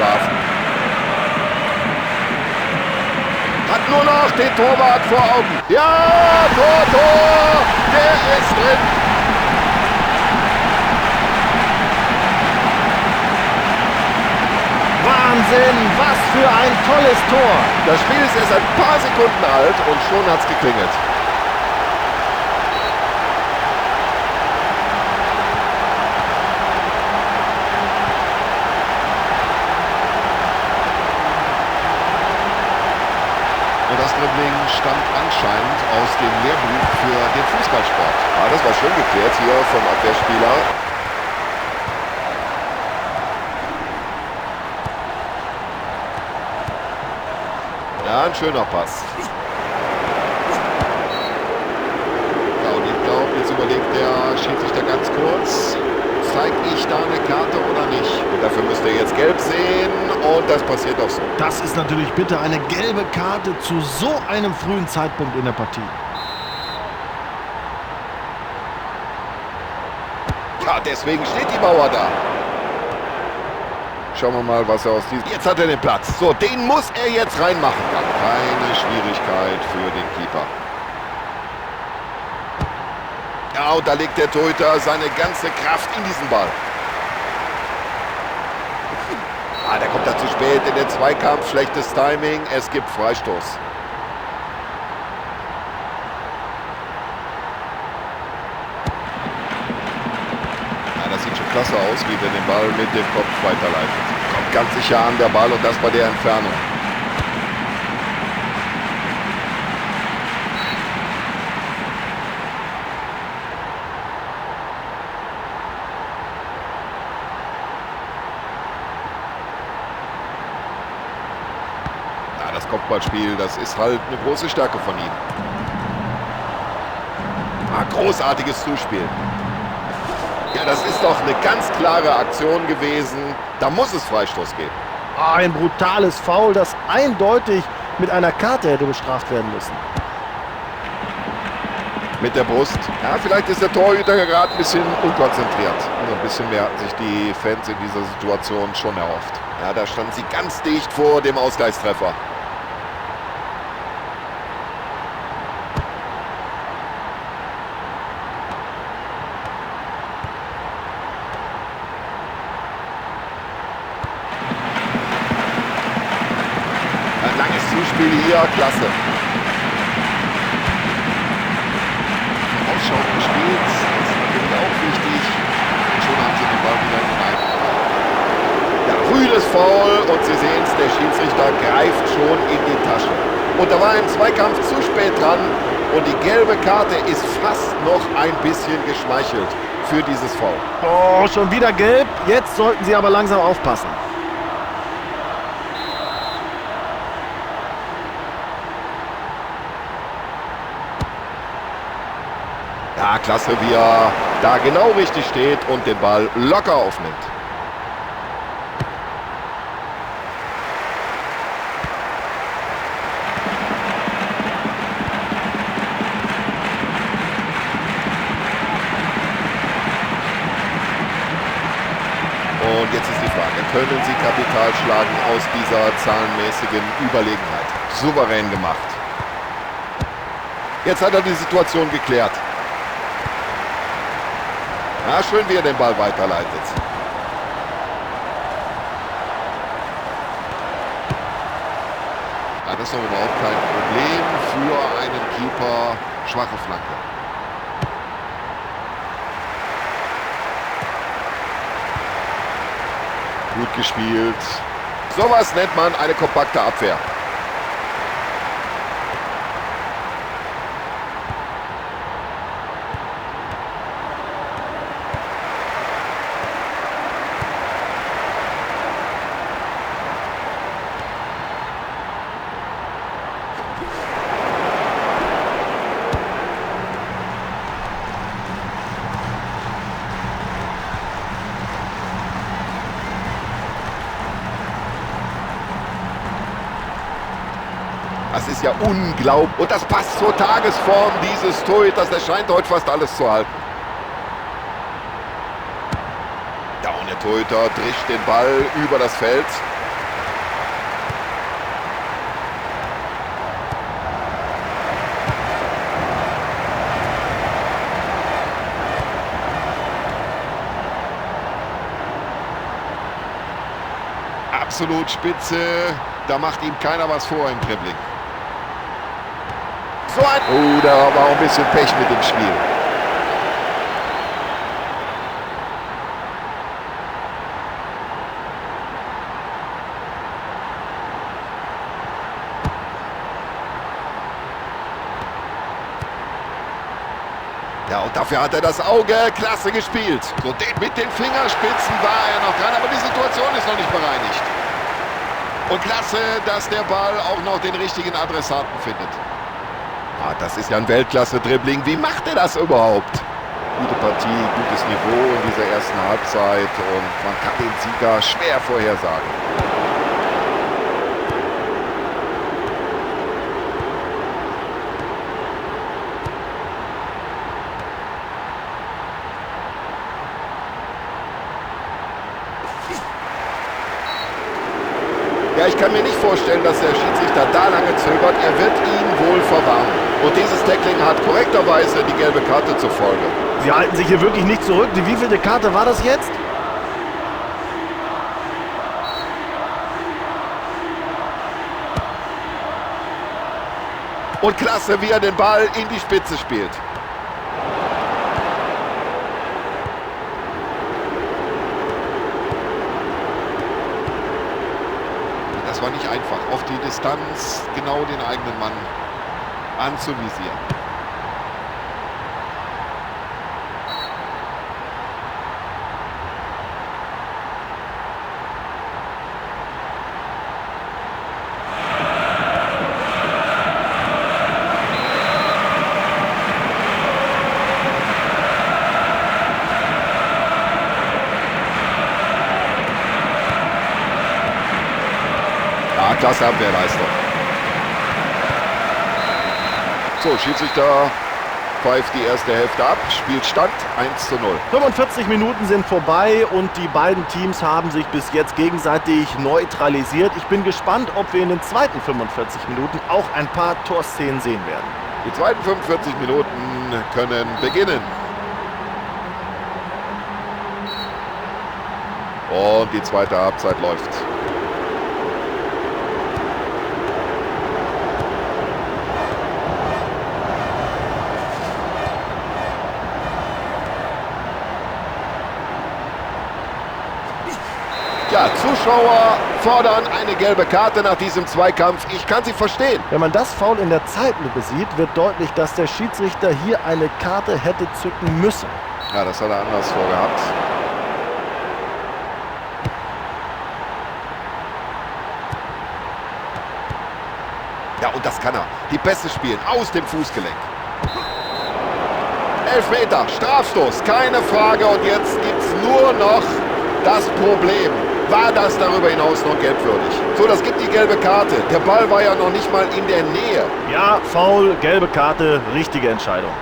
schlafen. Hat nur noch den Torwart vor Augen. Ja, Tor! Der ist drin. Wahnsinn, was für ein tolles Tor. Das Spiel ist erst ein paar Sekunden alt und schon hat's geklingelt. Und das Dribbling stammt anscheinend aus dem Lehrbuch für den Fußballsport. Ah, das war schön geklärt hier vom Abwehrspieler. Ja, ein schöner Pass. Ja, und ich glaube, jetzt überlegt der Schiedsrichter ganz kurz, zeige ich da eine Karte oder nicht? Und dafür müsste er jetzt gelb sehen und das passiert auch so. Das ist natürlich bitter, eine gelbe Karte zu so einem frühen Zeitpunkt in der Partie. Ja, deswegen steht die Mauer da. Schauen wir mal, was er aus diesem... Jetzt hat er den Platz. So, den muss er jetzt reinmachen. Keine Schwierigkeit für den Keeper. Ja, und da legt der Torhüter seine ganze Kraft in diesen Ball. Ah, der kommt da zu spät in den Zweikampf. Schlechtes Timing. Es gibt Freistoß. Das sieht schon klasse aus, wie der den Ball mit dem Kopf weiterleitet. Kommt ganz sicher an der Ball und das bei der Entfernung. Ja, das Kopfballspiel, das ist halt eine große Stärke von ihm. Ah, großartiges Zuspiel. Ja, das ist doch eine ganz klare Aktion gewesen. Da muss es Freistoß geben. Ein brutales Foul, das eindeutig mit einer Karte hätte bestraft werden müssen. Mit der Brust. Ja, vielleicht ist der Torhüter gerade ein bisschen unkonzentriert. Also ein bisschen mehr hatten sich die Fans in dieser Situation schon erhofft. Ja, da standen sie ganz dicht vor dem Ausgleichstreffer. Zuspiel hier, klasse. Ausschau gespielt, das ist natürlich auch wichtig. Und schon haben sie den Ball wieder hinein. Ja, frühes Foul und Sie sehen es, der Schiedsrichter greift schon in die Tasche. Und da war im Zweikampf zu spät dran und die gelbe Karte ist fast noch ein bisschen geschmeichelt für dieses Foul. Oh, schon wieder gelb. Jetzt sollten Sie aber langsam aufpassen. Ja, klasse, wie er da genau richtig steht und den Ball locker aufnimmt. Und jetzt ist die Frage, können Sie Kapital schlagen aus dieser zahlenmäßigen Überlegenheit? Souverän gemacht. Jetzt hat er die Situation geklärt. Ja, schön, wie er den Ball weiterleitet. Ja, das ist doch überhaupt kein Problem für einen Keeper. Schwache Flanke. Gut gespielt. Sowas nennt man eine kompakte Abwehr. Das ist ja unglaublich. Und das passt zur Tagesform dieses Torhüters. Das scheint heute fast alles zu halten. Ja, und der Torhüter drischt den Ball über das Feld. Absolut spitze. Da macht ihm keiner was vor im Dribbling. So ein... Oh, da war auch ein bisschen Pech mit dem Spiel. Ja, und dafür hat er das Auge. Klasse gespielt. So, mit den Fingerspitzen war er noch dran, aber die Situation ist noch nicht bereinigt. Und klasse, dass der Ball auch noch den richtigen Adressaten findet. Ah, das ist ja ein Weltklasse-Dribbling. Wie macht er das überhaupt? Gute Partie, gutes Niveau in dieser ersten Halbzeit und man kann den Sieger schwer vorhersagen. Ja, ich kann mir nicht vorstellen, dass der Schiedsrichter da lange zögert. Er wird ihn wohl verwarnen. Und dieses Tackling hat korrekterweise die gelbe Karte zur Folge. Sie halten sich hier wirklich nicht zurück. Die wievielte Karte war das jetzt? Und klasse, wie er den Ball in die Spitze spielt. Das war nicht einfach, auf die Distanz genau den eigenen Mann anzuvisieren. Klasse Abwehrleistung. So, Schiedsrichter pfeift die erste Hälfte ab. Spielstand 1:0. 45 Minuten sind vorbei und die beiden Teams haben sich bis jetzt gegenseitig neutralisiert. Ich bin gespannt, ob wir in den zweiten 45 Minuten auch ein paar Torszenen sehen werden. Die zweiten 45 Minuten können beginnen. Und die zweite Halbzeit läuft. Ja, Zuschauer fordern eine gelbe Karte nach diesem Zweikampf. Ich kann sie verstehen. Wenn man das Foul in der Zeitlupe sieht, wird deutlich, dass der Schiedsrichter hier eine Karte hätte zücken müssen. Ja, das hat er anders vorgehabt. Ja, und das kann er. Die Pässe spielen aus dem Fußgelenk. Elfmeter, Strafstoß, keine Frage. Und jetzt gibt es nur noch das Problem. War das darüber hinaus noch gelbwürdig? So, das gibt die gelbe Karte. Der Ball war ja noch nicht mal in der Nähe. Ja, Foul, gelbe Karte, richtige Entscheidung.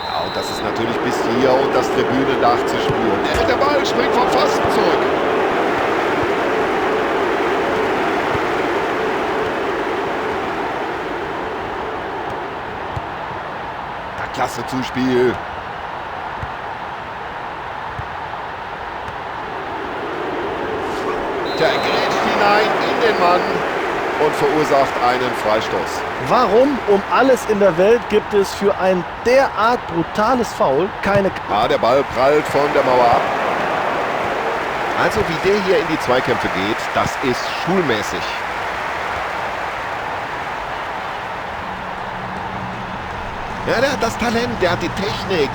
Ja, und das ist natürlich bis hier und das Tribünendach zu spüren. Der Ball springt vom Pfosten zurück. Ja, klasse Zuspiel. Er grätscht hinein in den Mann und verursacht einen Freistoß. Warum um alles in der Welt gibt es für ein derart brutales Foul keine... Ah, der Ball prallt von der Mauer ab. Also wie der hier in die Zweikämpfe geht, das ist schulmäßig. Ja, der hat das Talent, der hat die Technik.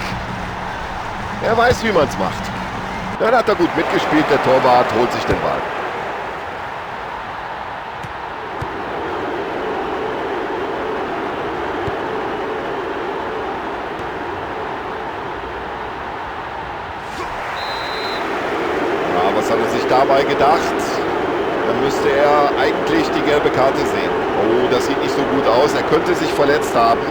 Er weiß, wie man es macht. Ja, da hat er gut mitgespielt, der Torwart holt sich den Ball. Was hat er sich dabei gedacht? Dann müsste er eigentlich die gelbe Karte sehen. Oh, das sieht nicht so gut aus. Er könnte sich verletzt haben.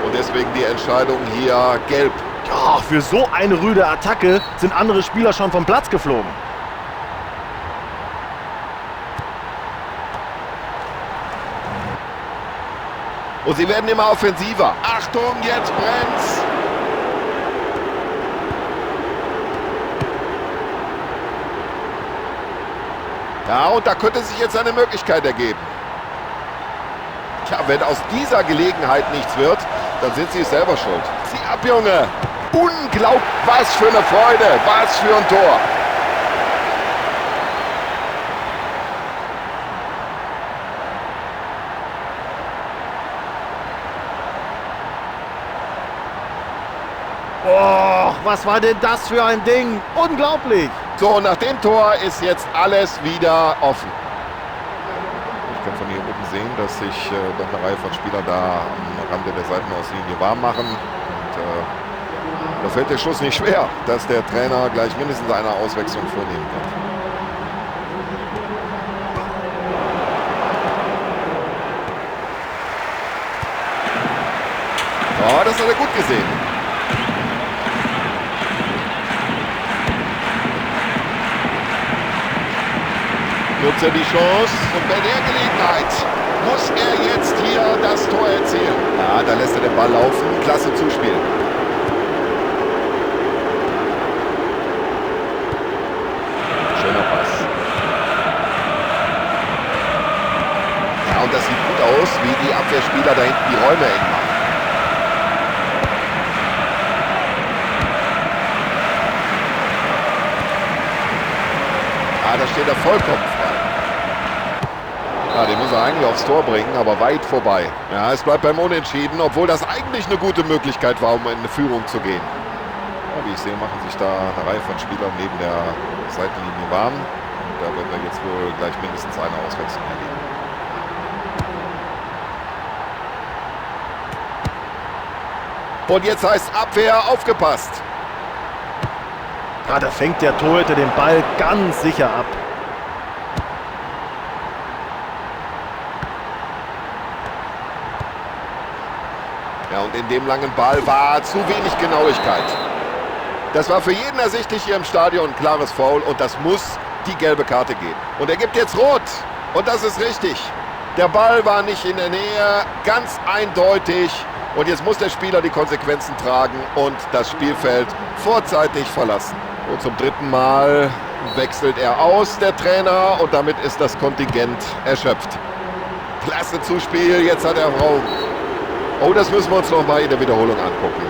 Und deswegen die Entscheidung hier gelb. Ja, für so eine rüde Attacke sind andere Spieler schon vom Platz geflogen. Und sie werden immer offensiver. Achtung, jetzt brennt's. Ja, und da könnte sich jetzt eine Möglichkeit ergeben. Tja, wenn aus dieser Gelegenheit nichts wird, dann sind sie selber schuld. Zieh ab, Junge! Unglaublich! Was für eine Freude! Was für ein Tor! Oh, was war denn das für ein Ding? Unglaublich! So, nach dem Tor ist jetzt alles wieder offen. Ich kann von hier oben sehen, dass sich noch eine Reihe von Spielern da am Rande der Seitenauslinie warm machen. Und da fällt der Schuss nicht schwer, dass der Trainer gleich mindestens eine Auswechslung vornehmen wird. Oh, das hat er gut gesehen. Nutzt er die Chance und bei der Gelegenheit muss er jetzt hier das Tor erzielen. Ja, da lässt er den Ball laufen. Klasse Zuspiel. Schöner Pass. Ja, und das sieht gut aus, wie die Abwehrspieler da hinten die Räume eng machen. Da steht er vollkommen frei. Ja, den muss er eigentlich aufs Tor bringen, aber weit vorbei. Ja, es bleibt beim Unentschieden, obwohl das eigentlich eine gute Möglichkeit war, um in eine Führung zu gehen. Ja, wie ich sehe, machen sich da eine Reihe von Spielern neben der Seitenlinie warm. Und da wird er jetzt wohl gleich mindestens eine Auswechslung erleben. Und jetzt heißt Abwehr, aufgepasst. Ja, da fängt der Torhüter den Ball ganz sicher ab. Ja, und in dem langen Ball war zu wenig Genauigkeit. Das war für jeden ersichtlich hier im Stadion ein klares Foul und das muss die gelbe Karte geben. Und er gibt jetzt rot und das ist richtig. Der Ball war nicht in der Nähe, ganz eindeutig. Und jetzt muss der Spieler die Konsequenzen tragen und das Spielfeld vorzeitig verlassen. Und zum dritten Mal wechselt er aus, der Trainer, und damit ist das Kontingent erschöpft. Klasse Zuspiel, jetzt hat er Raum. Oh, das müssen wir uns noch mal in der Wiederholung angucken.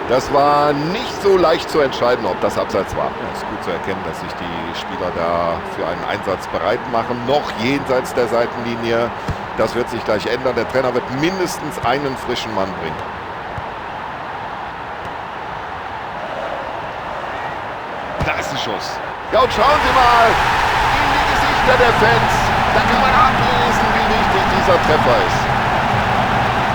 Das war nicht so leicht zu entscheiden, ob das Abseits war. Ja, ist gut zu erkennen, dass sich die Spieler da für einen Einsatz bereit machen, noch jenseits der Seitenlinie. Das wird sich gleich ändern. Der Trainer wird mindestens einen frischen Mann bringen. Klassenschuss. Ja, und schauen Sie mal in die Gesichter der Fans. Da kann man ablesen, wie wichtig dieser Treffer ist.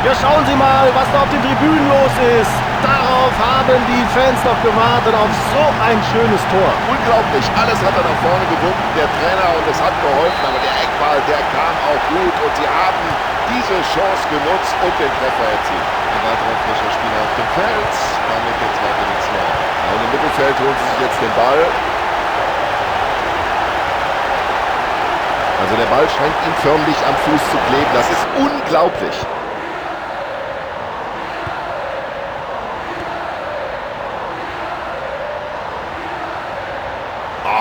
Ja, schauen Sie mal, was da auf den Tribünen los ist. Darauf haben die Fans noch gewartet, auf so ein schönes Tor. Unglaublich, alles hat er nach vorne gewunken, der Trainer, und es hat geholfen, aber der Eckball, der kam auch gut und sie haben diese Chance genutzt und den Treffer erzielt. Ein weiterer frischer Spieler auf dem Feld, damit jetzt weiter nichts mehr. Und im Mittelfeld holen sie sich jetzt den Ball. Also der Ball scheint ihm förmlich am Fuß zu kleben, das ist unglaublich.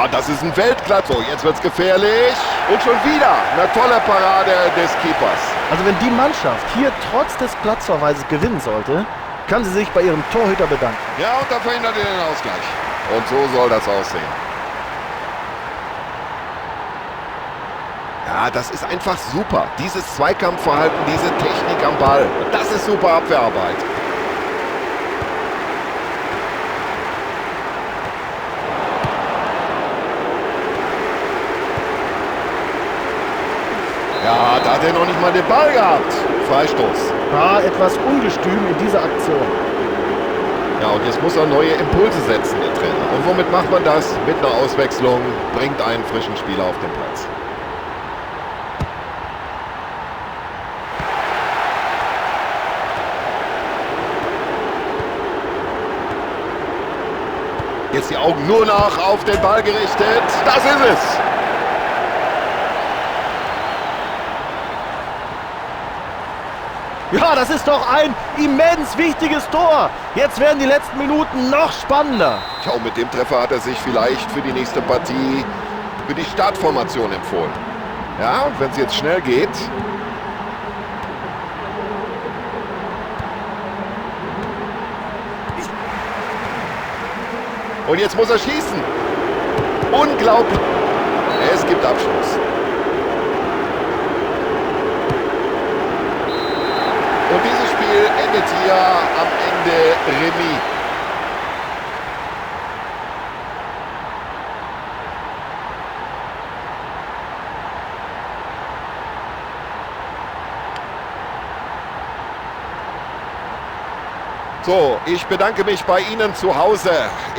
Das ist ein Weltklasse. So, jetzt wird's gefährlich. Und schon wieder eine tolle Parade des Keepers. Also wenn die Mannschaft hier trotz des Platzverweises gewinnen sollte, kann sie sich bei ihrem Torhüter bedanken. Ja, und da verhindert er den Ausgleich. Und so soll das aussehen. Ja, das ist einfach super. Dieses Zweikampfverhalten, diese Technik am Ball. Das ist super Abwehrarbeit. Ja, da hat er noch nicht mal den Ball gehabt. Freistoß. War etwas ungestüm in dieser Aktion. Ja, und jetzt muss er neue Impulse setzen, der Trainer. Und womit macht man das? Mit einer Auswechslung, bringt einen frischen Spieler auf den Platz. Jetzt die Augen nur noch auf den Ball gerichtet. Das ist es. Ja, das ist doch ein immens wichtiges Tor. Jetzt werden die letzten Minuten noch spannender. Tja, und mit dem Treffer hat er sich vielleicht für die nächste Partie für die Startformation empfohlen. Ja, wenn es jetzt schnell geht. Und jetzt muss er schießen. Unglaublich. Es gibt Abschluss. Und dieses Spiel endet hier am Ende Remis. So, ich bedanke mich bei Ihnen zu Hause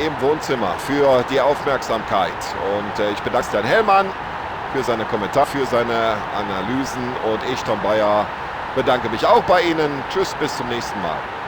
im Wohnzimmer für die Aufmerksamkeit. Und ich bedanke Herrn Hellmann für seine Kommentare, für seine Analysen. Und ich, Tom Bayer, bedanke mich auch bei Ihnen. Tschüss, bis zum nächsten Mal.